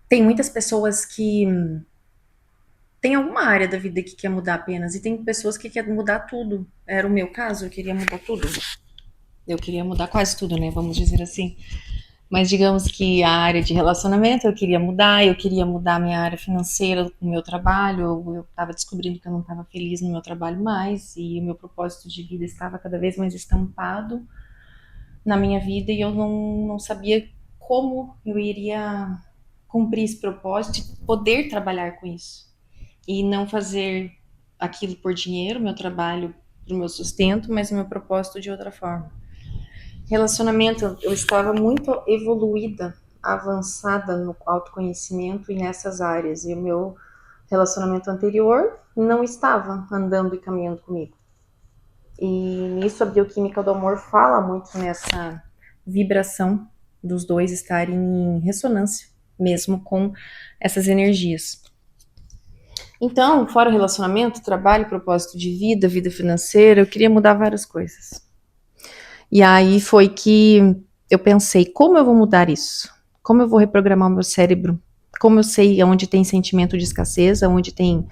Tem muitas pessoas que tem alguma área da vida que quer mudar apenas, e tem pessoas que querem mudar tudo. Era o meu caso, eu queria mudar tudo. Eu queria mudar quase tudo, né? Vamos dizer assim. Mas digamos que a área de relacionamento eu queria mudar minha área financeira com o meu trabalho. Eu estava descobrindo que eu não estava feliz no meu trabalho mais e o meu propósito de vida estava cada vez mais estampado na minha vida e eu não sabia como eu iria cumprir esse propósito e poder trabalhar com isso e não fazer aquilo por dinheiro, meu trabalho para o meu sustento, mas o meu propósito de outra forma. Relacionamento, eu estava muito evoluída, avançada no autoconhecimento e nessas áreas, e o meu relacionamento anterior não estava andando e caminhando comigo. E nisso a bioquímica do amor fala muito nessa vibração dos dois estarem em ressonância, mesmo com essas energias. Então, fora o relacionamento, trabalho, propósito de vida, vida financeira, eu queria mudar várias coisas. E aí foi que eu pensei, como eu vou mudar isso? Como eu vou reprogramar o meu cérebro? Como eu sei onde tem sentimento de escassez, onde tem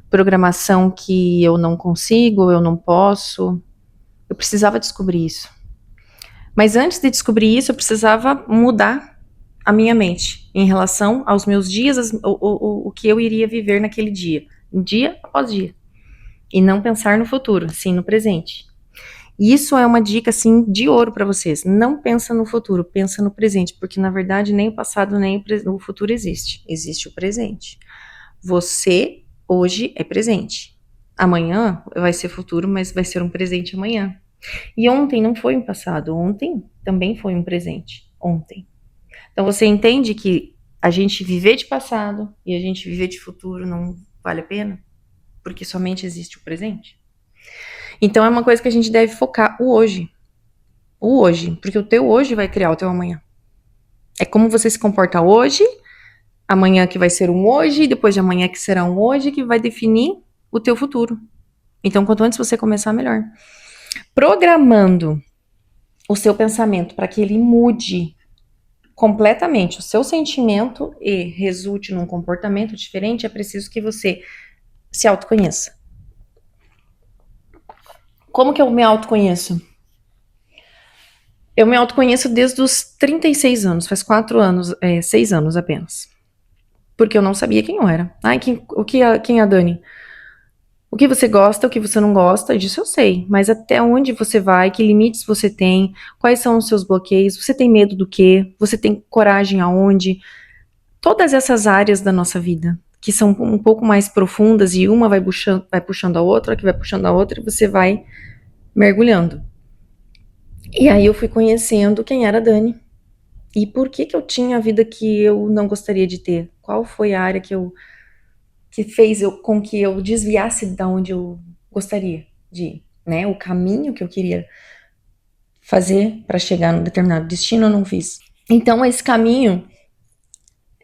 programação que eu não consigo, eu não posso? Eu precisava descobrir isso. Mas antes de descobrir isso, eu precisava mudar a minha mente em relação aos meus dias, o que eu iria viver naquele dia após dia. E não pensar no futuro, sim no presente. E isso é uma dica assim de ouro para vocês. Não pensa no futuro, pensa no presente, porque na verdade nem o passado nem o futuro existe. Existe o presente. Você hoje é presente. Amanhã vai ser futuro, mas vai ser um presente amanhã. E ontem não foi um passado, ontem também foi um presente. Ontem. Então você entende que a gente viver de passado e a gente viver de futuro não vale a pena? Porque somente existe o presente? Então é uma coisa que a gente deve focar o hoje. O hoje, porque o teu hoje vai criar o teu amanhã. É como você se comporta hoje, amanhã que vai ser um hoje, depois de amanhã que será um hoje, que vai definir o teu futuro. Então, quanto antes você começar, melhor. Programando o seu pensamento para que ele mude completamente o seu sentimento e resulte num comportamento diferente, é preciso que você se autoconheça. Como que eu me autoconheço? Eu me autoconheço desde os 36 anos, faz 4 anos, 6 anos apenas. Porque eu não sabia quem eu era. Ai, quem é a Dani? O que você gosta, o que você não gosta, disso eu sei. Mas até onde você vai, que limites você tem, quais são os seus bloqueios, você tem medo do quê? Você tem coragem aonde? Todas essas áreas da nossa vida, que são um pouco mais profundas e uma vai puxando a outra, que vai puxando a outra e você vai mergulhando. E aí eu fui conhecendo quem era a Dani. E por que que eu tinha a vida que eu não gostaria de ter? Qual foi a área que fez com que eu desviasse da onde eu gostaria de ir, né? O caminho que eu queria fazer para chegar num determinado destino, eu não fiz. Então, esse caminho,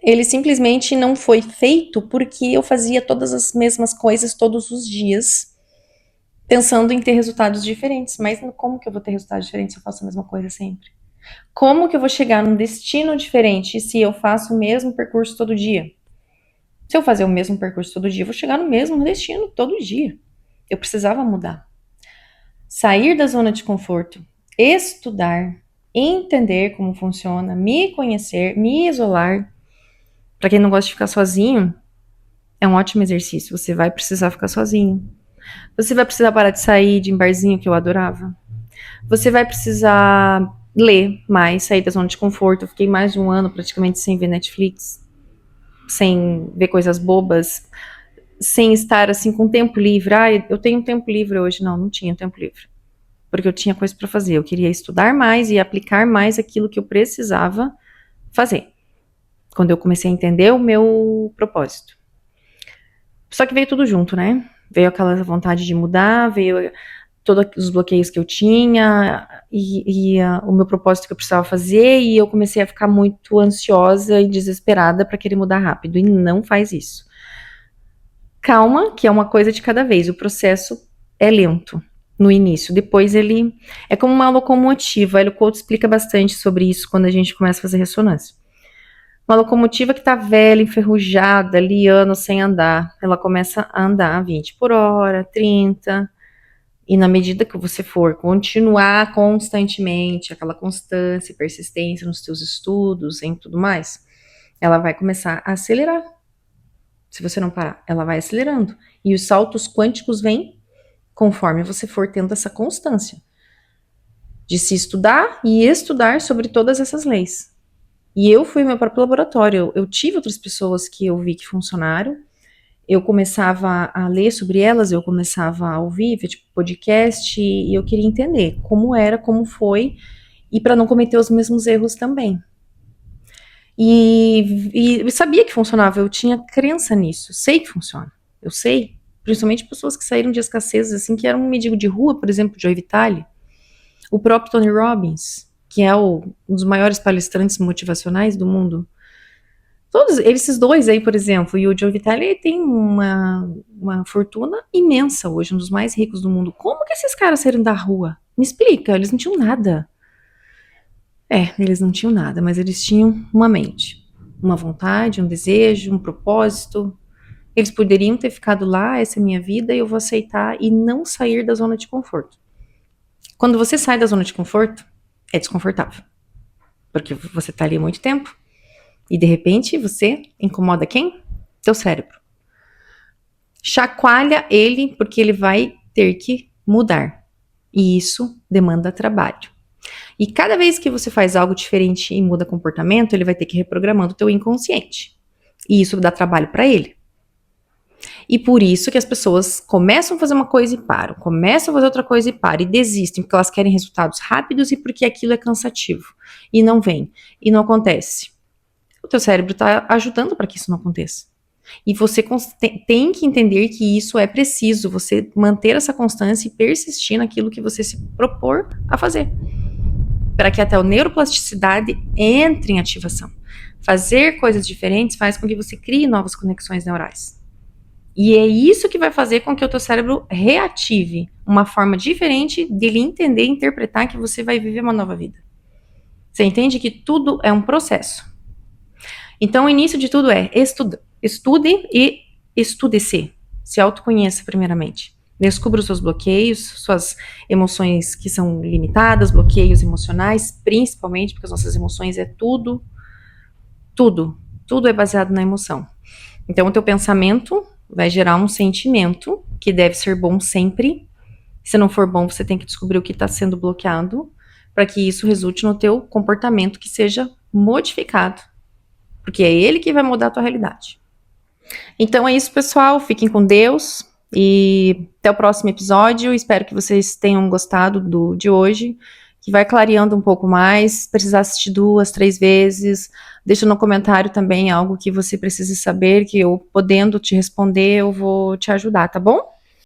ele simplesmente não foi feito porque eu fazia todas as mesmas coisas todos os dias, pensando em ter resultados diferentes. Mas como que eu vou ter resultados diferentes se eu faço a mesma coisa sempre? Como que eu vou chegar num destino diferente se eu faço o mesmo percurso todo dia? Se eu fazer o mesmo percurso todo dia, eu vou chegar no mesmo destino todo dia. Eu precisava mudar. Sair da zona de conforto, estudar, entender como funciona, me conhecer, me isolar. Para quem não gosta de ficar sozinho, é um ótimo exercício. Você vai precisar ficar sozinho. Você vai precisar parar de sair de um barzinho que eu adorava. Você vai precisar ler mais, sair da zona de conforto. Eu fiquei mais de um ano praticamente sem ver Netflix, sem ver coisas bobas, sem estar assim com tempo livre. Ah, eu tenho tempo livre hoje. Não, não tinha tempo livre. Porque eu tinha coisa para fazer. Eu queria estudar mais e aplicar mais aquilo que eu precisava fazer. Quando eu comecei a entender o meu propósito. Só que veio tudo junto, né? Veio aquela vontade de mudar, veio todos os bloqueios que eu tinha e o meu propósito que eu precisava fazer, e eu comecei a ficar muito ansiosa e desesperada para querer mudar rápido. E não faz isso. Calma, que é uma coisa de cada vez. O processo é lento no início. Depois ele é como uma locomotiva. O Couto explica bastante sobre isso quando a gente começa a fazer ressonância. Uma locomotiva que tá velha, enferrujada, ali anos sem andar, ela começa a andar 20 por hora, 30, e na medida que você for continuar constantemente, aquela constância e persistência nos teus estudos e tudo mais, ela vai começar a acelerar. Se você não parar, ela vai acelerando. E os saltos quânticos vêm conforme você for tendo essa constância de se estudar e estudar sobre todas essas leis. E eu fui meu próprio laboratório. Eu tive outras pessoas que eu vi que funcionaram. Eu começava a ler sobre elas, eu começava a ouvir, ver tipo podcast, e eu queria entender como era, como foi, e para não cometer os mesmos erros também. E eu sabia que funcionava, eu tinha crença nisso, sei que funciona, eu sei. Principalmente pessoas que saíram de escassez, assim, que eram um mendigo de rua, por exemplo, Joe Vitale, o próprio Tony Robbins, que é um dos maiores palestrantes motivacionais do mundo. Todos esses dois aí, por exemplo, e o Joe Vitale, ele tem uma fortuna imensa hoje, um dos mais ricos do mundo. Como que esses caras saíram da rua? Me explica, eles não tinham nada. Eles não tinham nada, mas eles tinham uma mente, uma vontade, um desejo, um propósito. Eles poderiam ter ficado lá, essa é a minha vida, e eu vou aceitar e não sair da zona de conforto. Quando você sai da zona de conforto, é desconfortável. Porque você tá ali há muito tempo, e de repente você incomoda quem? Teu cérebro. Chacoalha ele, porque ele vai ter que mudar. E isso demanda trabalho. E cada vez que você faz algo diferente e muda comportamento, ele vai ter que ir reprogramando o teu inconsciente. E isso dá trabalho para ele. E por isso que as pessoas começam a fazer uma coisa e param, começam a fazer outra coisa e param, e desistem, porque elas querem resultados rápidos e porque aquilo é cansativo. E não vem, e não acontece. O teu cérebro está ajudando para que isso não aconteça. E você tem que entender que isso é preciso, você manter essa constância e persistir naquilo que você se propor a fazer. Para que até a neuroplasticidade entre em ativação. Fazer coisas diferentes faz com que você crie novas conexões neurais. E é isso que vai fazer com que o teu cérebro reative uma forma diferente de ele entender e interpretar que você vai viver uma nova vida. Você entende que tudo é um processo. Então, o início de tudo é estude e estude-se. Se autoconheça primeiramente. Descubra os seus bloqueios, suas emoções que são limitadas, bloqueios emocionais, principalmente, porque as nossas emoções é tudo é baseado na emoção. Então, o teu pensamento vai gerar um sentimento que deve ser bom sempre. Se não for bom, você tem que descobrir o que está sendo bloqueado para que isso resulte no teu comportamento que seja modificado. Porque é ele que vai mudar a tua realidade. Então é isso, pessoal. Fiquem com Deus. E até o próximo episódio. Espero que vocês tenham gostado de hoje. Que vai clareando um pouco mais. Se precisar assistir 2, 3 vezes. Deixa no comentário também algo que você precise saber. Que eu, podendo te responder, eu vou te ajudar, tá bom?